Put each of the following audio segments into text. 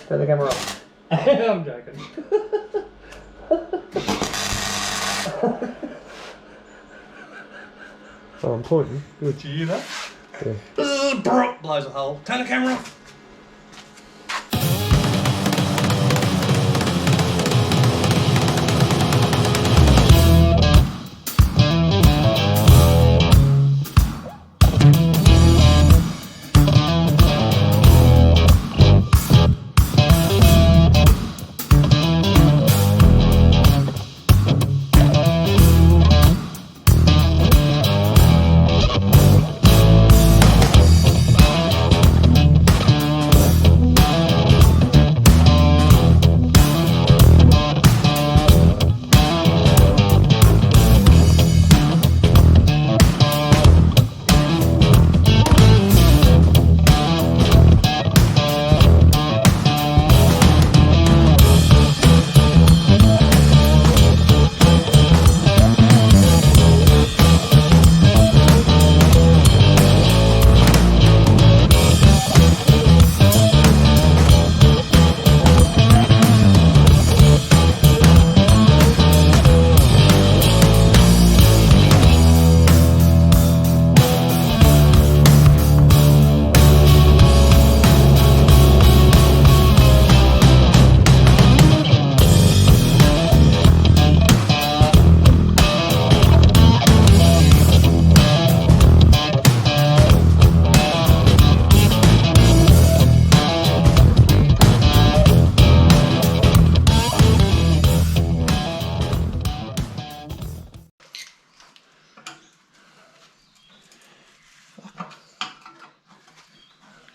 Turn the camera off. I'm joking. Oh, I'm pointing. Good. Did you hear that? Yeah. Blows a hole. Turn the camera off.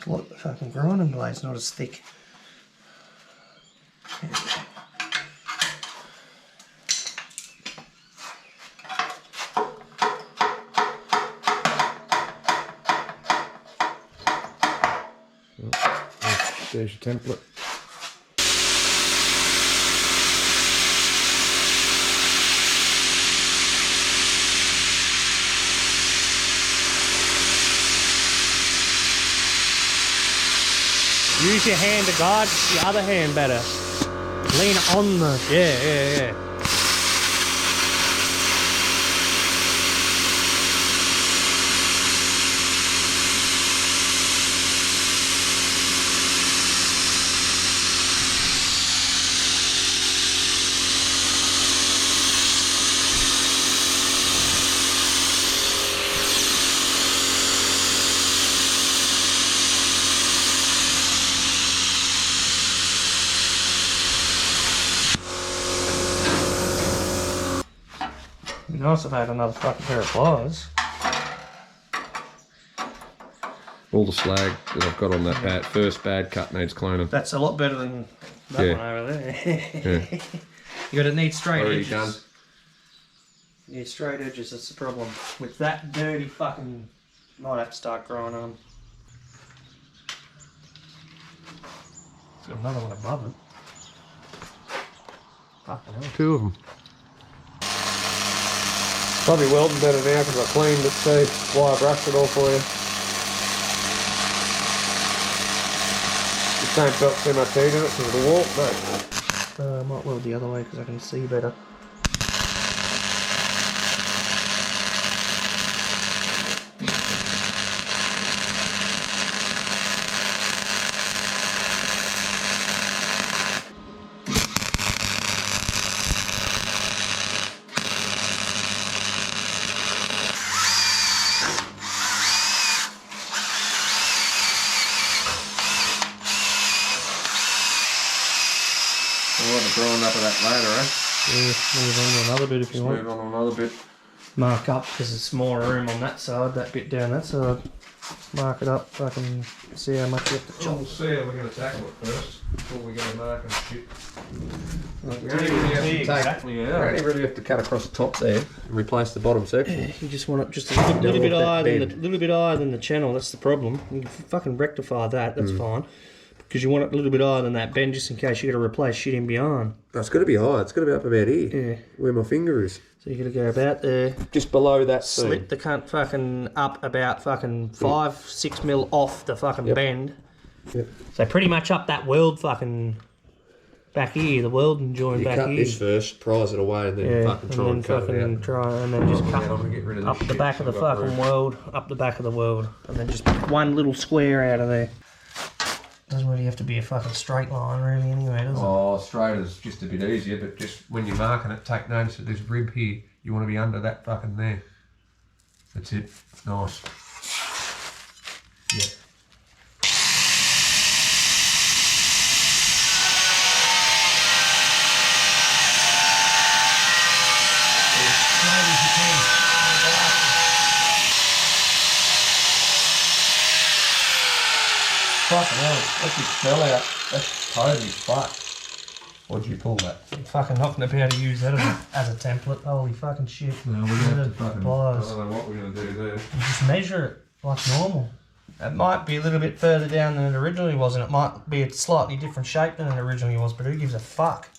What the fucking grinding blade's not as thick. There's your template. Use your hand to guide your other hand better. Lean on the... Yeah. It'd be nice if I had another fucking pair of pliers. All the slag that I've got on that first bad cut needs cleaning. That's a lot better than that one over there. Yeah. It needs straight Already edges. done. Yeah, straight edges, that's the problem. With that dirty fucking... Might have to start growing on. There's got another one above it. Fucking hell. Two of them. Probably welding better now because I cleaned it, see, wire brushed it all for you. Just don't felt too much heat in it because of the warp, but... I might weld the other way because I can see better. Growing up of that later, eh? Yeah, move on to another bit if you want. Move on to another bit. Mark up because there's more room on that side, that bit down that side. Mark it up, I can see how much you have to chop. We'll see how we're going to tackle it first before we go mark and shit. Like, We only really have to cut across the top there and replace the bottom section. Yeah, you just want it just a little bit higher than the channel. That's the problem. You can fucking rectify that. That's fine. Because you want it a little bit higher than that bend, just in case you got to replace shit in behind. Oh, it's got to be high. It's got to be up about here. Yeah. Where my finger is. So you got to go about there. Just below that. Slip the cunt fucking up about fucking 5-6 mil off the fucking bend, Yep. So pretty much up that weld fucking back here, the welding joint back here. You cut this first, prise it away, and then fucking try and cut it out. And then just cut I'm gonna get rid of this up the shit back of the so I've got fucking room. weld, up the back of the weld, and then just one little square out of there. Doesn't really have to be a fucking straight line, really, anyway, does it? Oh, straight is just a bit easier, but just when you're marking it, take notice of this rib here. You want to be under that fucking there. That's it. Nice. Yeah. Fucking hell, let your smell out. That's totally fucked. Why'd you pull that? I'm fucking not going to be able to use that as a template. Holy fucking shit. No, we're going to have to fucking... Pliers. I don't know what we're going to do there. You just measure it like normal. It might be a little bit further down than it originally was, and it might be a slightly different shape than it originally was, but who gives a fuck?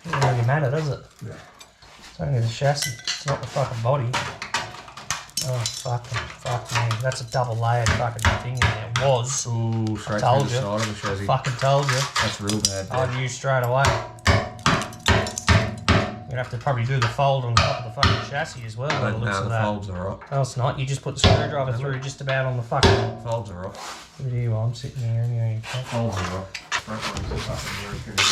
It doesn't really matter, does it? Yeah. It's only the chassis, it's not the fucking body. Oh, fuck me. That's a double layered fucking thing in there. It was. Ooh, straight Told through the you. side of the chassis. Fucking told you. That's real bad. I'd use straight away. You'd have to probably do the fold on top of the fucking chassis as well. by the looks No, of the that. folds are right. No, it's not. You just put the screwdriver through just about on the fucking... Folds are right. Look at you while I'm sitting here anyway. Folds are right. Front one's the fucking work in the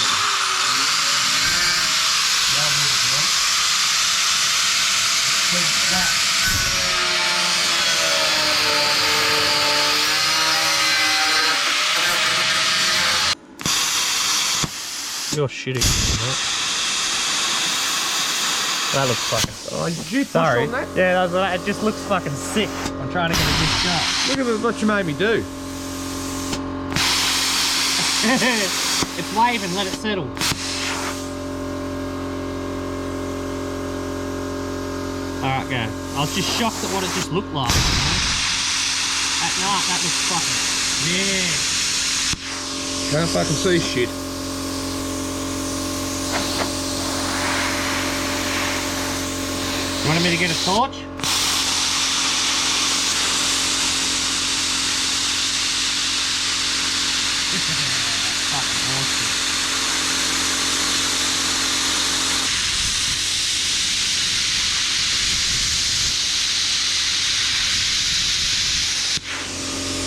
You're shitty. That looks fucking... Oh, did you push Sorry. on that? Yeah, it just looks fucking sick. I'm trying to get a good shot. Look at what you made me do. It's waving, let it settle. Alright, go. I was just shocked at what it just looked like. At night, that looks fucking... Yeah. Can't fucking see shit. You wanted me to get a torch? Fucking awesome.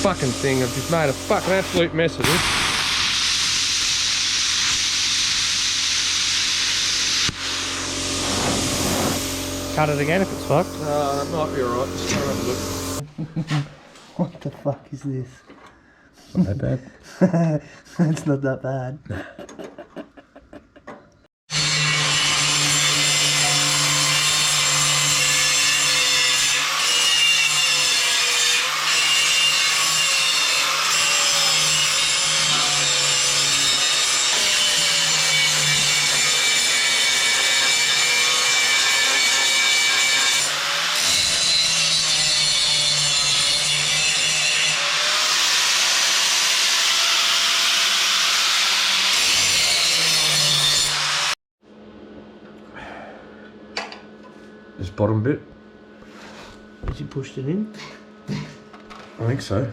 Fucking thing, I've just made a fucking absolute mess of this. Cut it again if it's fucked. That might be alright, just try and have a look. What the fuck is this? Not that bad. It's not that bad. This bottom bit? Has he pushed it in? I think so.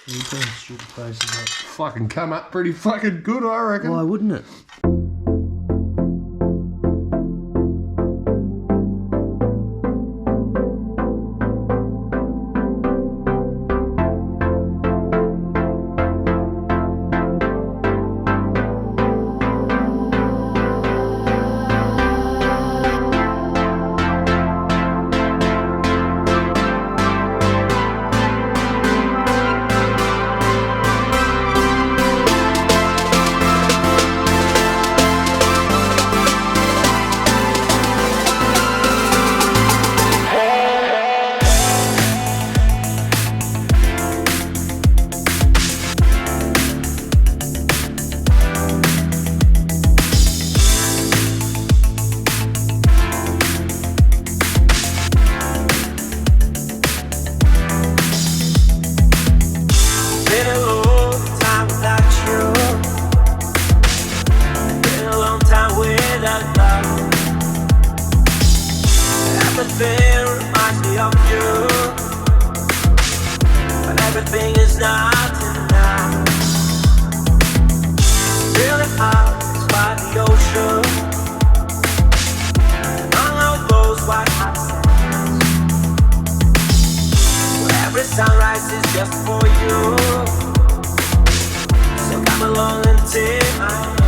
You doing stupid faces up. Fucking come up pretty fucking good, I reckon. Why wouldn't it? everything is nothing now. Really hard by the ocean, among all those white hot sands, where every sunrise is just for you. So come along and take my hand.